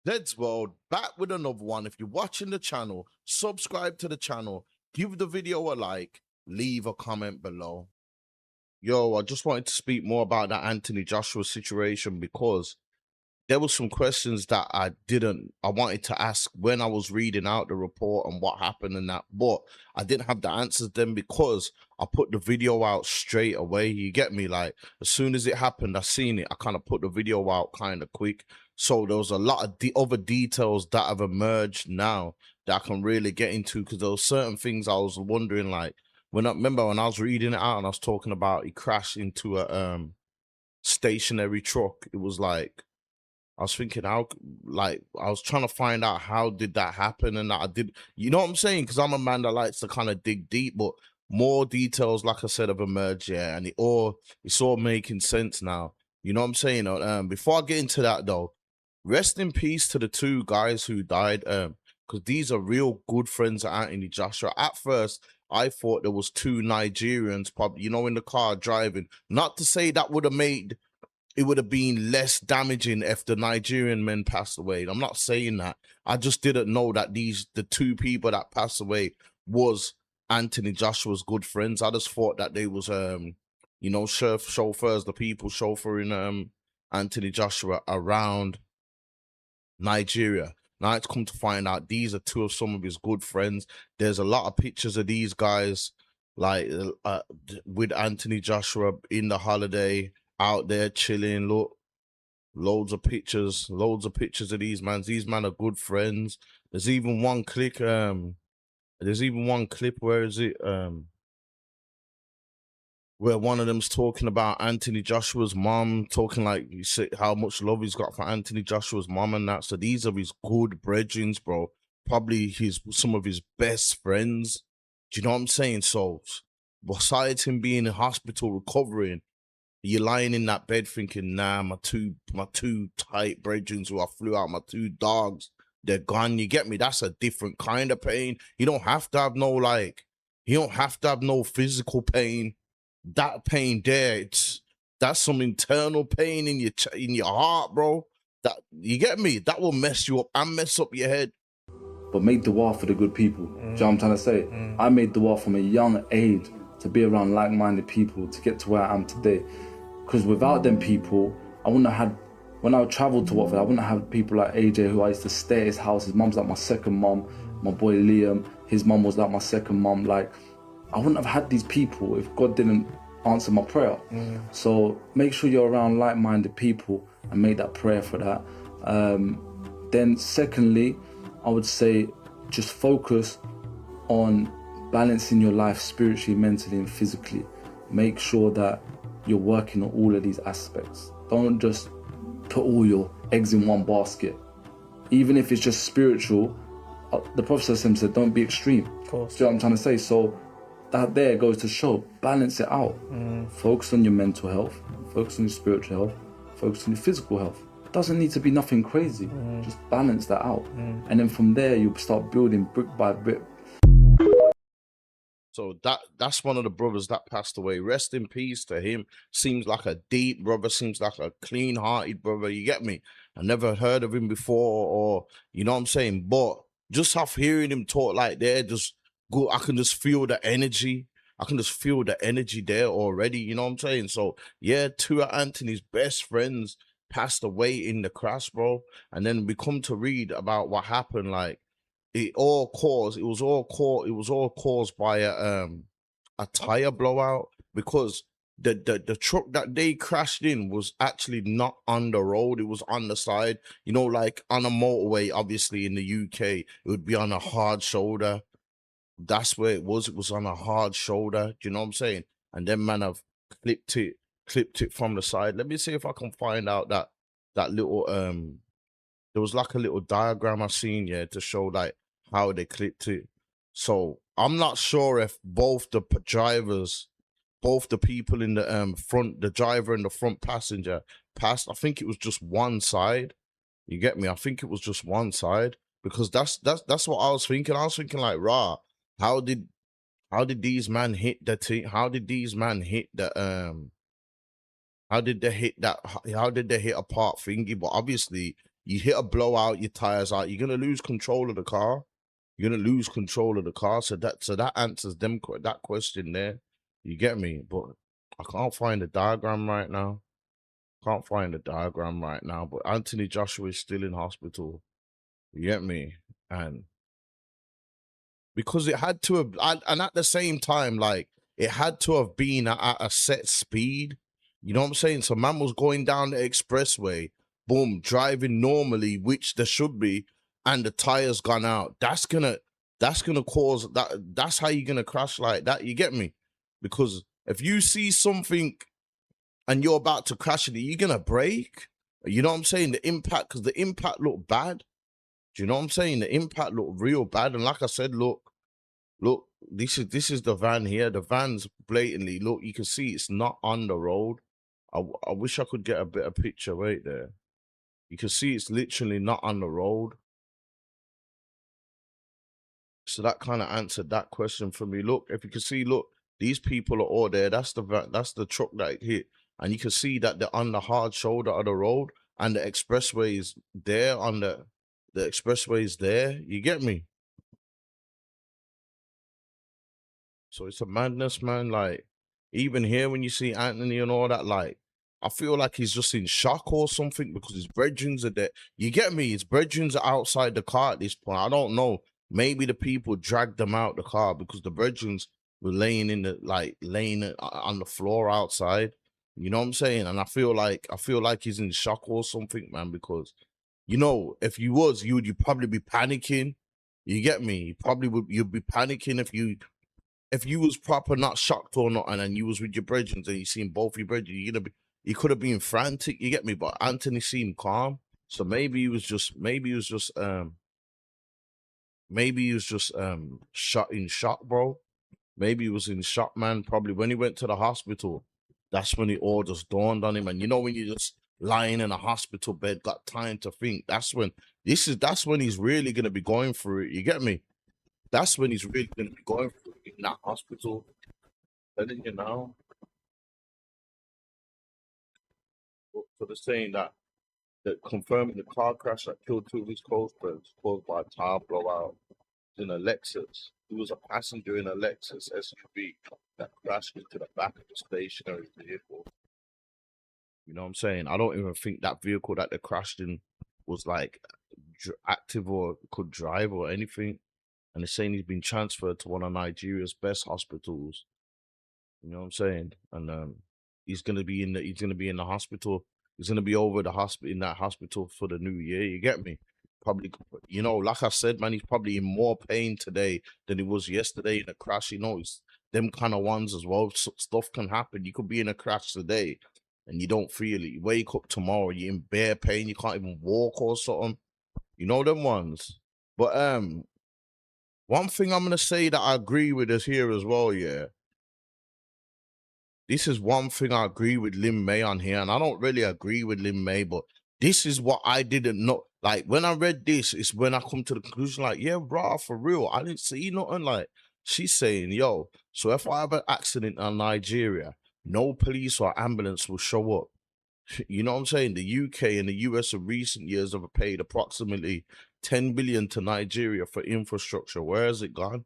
Let's World back with another one. If you're watching the channel, subscribe to the channel, give the video a like, leave a comment below. Yo, I just wanted to speak more about that Anthony Joshua situation because there was some questions that I wanted to ask when I was reading out the report and what happened and that, but I didn't have the answers then because I put the video out straight away. You get me? Like, as soon as it happened, I seen it. I kind of put the video out kind of quick. So there was a lot of the other details that have emerged now that I can really get into, because there were certain things I was wondering, like, when I remember when I was reading it out and I was talking about he crashed into a stationary truck. It was like, I was thinking, how, like, I was trying to find out how did that happen, and I did, you know what I'm saying? Because I'm a man that likes to kind of dig deep, but more details, like I said, have emerged, yeah, and it's all making sense now. You know what I'm saying? Before I get into that though, rest in peace to the two guys who died, because these are real good friends of Anthony Joshua. At first, I thought there was two Nigerians, probably, in the car driving. Not to say that would have made it would have been less damaging if the Nigerian men passed away. I'm not saying that. I just didn't know that the two people that passed away was Anthony Joshua's good friends. I just thought that they was chauffeurs, the people chauffeuring Anthony Joshua around Nigeria. Now it's come to find out these are two of some of his good friends. There's a lot of pictures of these guys, like with Anthony Joshua in the holiday, out there chilling. Look, loads of pictures of these mans. These men are good friends. There's even one clip. Where is it? Where one of them's talking about Anthony Joshua's mom, talking like you say how much love he's got for Anthony Joshua's mom and that. So these are his good brethren, bro. Probably some of his best friends. Do you know what I'm saying? So besides him being in hospital recovering, you're lying in that bed thinking, nah, my two tight brethren who I flew out, my two dogs, they're gone. You get me? That's a different kind of pain. You don't have to have no physical pain. That pain there, that's some internal pain in your heart, bro. That, you get me? That will mess you up and mess up your head. But make dua for the good people. Do you know what I'm trying to say? I made dua from a young age to be around like-minded people to get to where I am today. Because without them people, I wouldn't have had, when I traveled to Watford, I wouldn't have people like AJ, who I used to stay at his house. His mum's like my second mum. My boy Liam, his mum was like my second mum. Like, I wouldn't have had these people if God didn't answer my prayer. So make sure you're around like-minded people and make that prayer for that. Then secondly, I would say just focus on balancing your life spiritually, mentally and physically. Make sure that you're working on all of these aspects. Don't just put all your eggs in one basket. Even if it's just spiritual, the Prophet said, don't be extreme. Of course. Do you know what I'm trying to say? So that there goes to show, balance it out. Focus on your mental health, focus on your spiritual health, focus on your physical health. It doesn't need to be nothing crazy. Just balance that out. And then from there, you'll start building brick by brick. So that's one of the brothers that passed away. Rest in peace to him. Seems like a deep brother, seems like a clean-hearted brother. You get me? I never heard of him before, or you know what I'm saying? But just off hearing him talk like that, just go, I can just feel the energy. I can just feel the energy there already. You know what I'm saying? So yeah, two of Anthony's best friends passed away in the crash, bro. And then we come to read about what happened, like, it was all caused by a tire blowout, because the truck that they crashed in was actually not on the road, it was on the side. Like on a motorway, obviously in the UK it would be on a hard shoulder. That's where it was on a hard shoulder. Do you know what I'm saying? And then man have clipped it from the side. Let me see if I can find out that little there was like a little diagram I seen, yeah, to show like how they clipped it. So I'm not sure if both the drivers, both the people in the front, the driver and the front passenger passed. I think it was just one side. You get me? I think it was just one side, because that's what I was thinking. I was thinking like, rah, how did these men hit the thing? How did these men hit the how did they hit that? How did they hit a part thingy? But obviously You hit a blowout, your tires out, you're gonna lose control of the car. You're gonna lose control of the car. So that answers that question there. You get me? But I can't find the diagram right now. Can't find the diagram right now. But Anthony Joshua is still in hospital. You get me? And because it had to have, and at the same time, like, it had to have been at a set speed. You know what I'm saying? So man was going down the expressway, boom, driving normally, which there should be, and the tires gone out. That's gonna cause that. That's how you're gonna crash like that. You get me? Because if you see something and you're about to crash it, you're gonna brake. You know what I'm saying? The impact, because the impact looked bad. Do you know what I'm saying? The impact looked real bad. And like I said, look, this is the van here. The van's blatantly, look, you can see it's not on the road. I wish I could get a better picture right there. You can see it's literally not on the road. So that kind of answered that question for me. Look, if you can see, look, these people are all there. That's the van, that's the truck that it hit. And you can see that they're on the hard shoulder of the road, and the expressway is there on the expressway is there. You get me? So it's a madness, man. Like, even here when you see Anthony and all that, like, I feel like he's just in shock or something because his brethrens are there. You get me? His brethrens are outside the car at this point. I don't know. Maybe the people dragged them out the car because the brethrens were laying on the floor outside. You know what I'm saying? And I feel like he's in shock or something, man, because, you know, if you was, you'd probably be panicking. You get me? You'd be panicking if you was proper not shocked or not, and then you was with your brethren and you seen both your brethren, you could have been frantic. You get me? But Anthony seemed calm, so maybe he was just shot in shock, bro. Maybe he was in shock, man. Probably when he went to the hospital, that's when it all just dawned on him. And you know, when you're just lying in a hospital bed, got time to think, that's when he's really gonna be going through it. You get me? That's when he's really gonna be going through it in that hospital. Telling you now. So they're saying that confirming the car crash that killed two of his close friends caused by a tire blowout in a Lexus. He was a passenger in a Lexus SUV that crashed into the back of the stationary vehicle. You know what I'm saying? I don't even think that vehicle that they crashed in was like active or could drive or anything. And they're saying he's been transferred to one of Nigeria's best hospitals. You know what I'm saying? And he's gonna be in the hospital. He's gonna be over in that hospital for the new year. You get me? Probably, you know, like I said, man, he's probably in more pain today than he was yesterday in a crash. You know, it's them kind of ones as well. Stuff can happen. You could be in a crash today and you don't feel it. You wake up tomorrow, you're in bare pain. You can't even walk or something. You know them ones. But one thing I'm gonna say that I agree with is here as well. Yeah. This is one thing I agree with Lin May on here, and I don't really agree with Lin May, but this is what I didn't know. Like, when I read this, it's when I come to the conclusion, like, yeah, bro, for real, I didn't see nothing. Like, she's saying, yo, so if I have an accident in Nigeria, no police or ambulance will show up. You know what I'm saying? The UK and the US in recent years have paid approximately 10 billion to Nigeria for infrastructure. Where has it gone?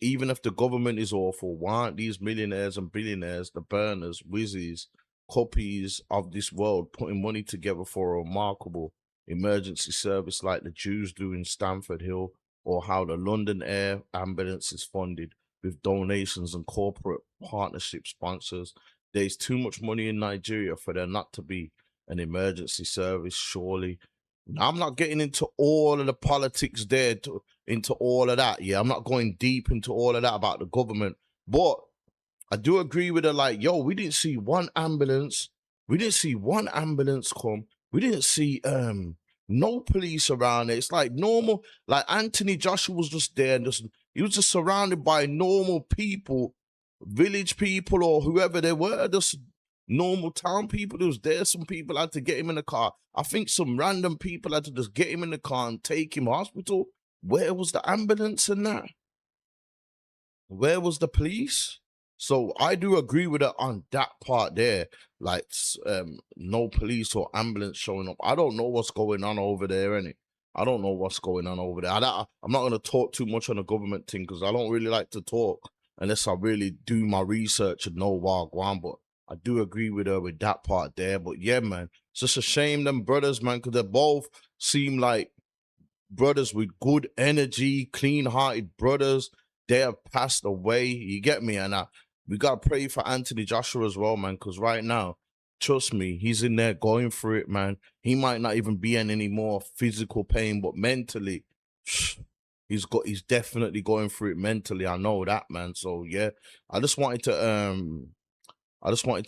Even if the government is awful, why aren't these millionaires and billionaires, the burners, whizzies, copies of this world, putting money together for a remarkable emergency service like the Jews do in Stamford Hill, or how the London Air Ambulance is funded with donations and corporate partnership sponsors? There's too much money in Nigeria for there not to be an emergency service, surely. I'm not getting into all of the politics there, into all of that. Yeah, I'm not going deep into all of that about the government. But I do agree with her, like, yo, we didn't see one ambulance. We didn't see one ambulance come. We didn't see no police around it. It's like normal, like Anthony Joshua was just there and he was just surrounded by normal people, village people or whoever they were, just normal town people. There was there. Some people had to get him in the car. I think some random people had to just get him in the car and take him to hospital. Where was the ambulance and that? Where was the police? So I do agree with her on that part there. Like, no police or ambulance showing up. I don't know what's going on over there, innit? I don't know what's going on over there. I'm not going to talk too much on the government thing because I don't really like to talk unless I really do my research and know what I want. But I do agree with her with that part there. But yeah, man, it's just a shame them brothers, man, because they both seem like brothers with good energy, clean-hearted brothers. They have passed away. You get me? And we got to pray for Anthony Joshua as well, man, because right now, trust me, he's in there going through it, man. He might not even be in any more physical pain, but mentally, he's definitely going through it mentally. I know that, man. So yeah, I just wanted to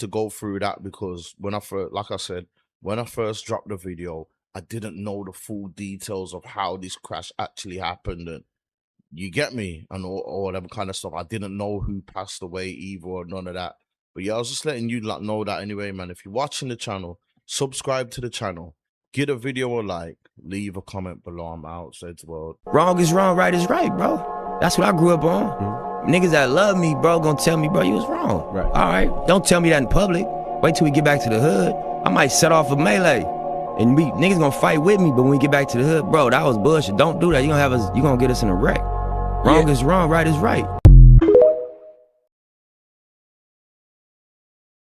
go through that because when I first, like I said, when I first dropped the video, I didn't know the full details of how this crash actually happened, and you get me, and all whatever kind of stuff. I didn't know who passed away either or none of that. But yeah, I was just letting you know that anyway, man. If you're watching the channel, subscribe to the channel, give a video a like, leave a comment below. I'm out, Zed's World. Wrong is wrong, right is right, bro. That's what I grew up on. Niggas that love me, bro, gonna tell me, bro, you was wrong. Right. All right, don't tell me that in public. Wait till we get back to the hood. I might set off a melee. And niggas gonna fight with me, but when we get back to the hood, bro, that was bullshit. Don't do that. You gonna get us in a wreck. Wrong is wrong, right is right.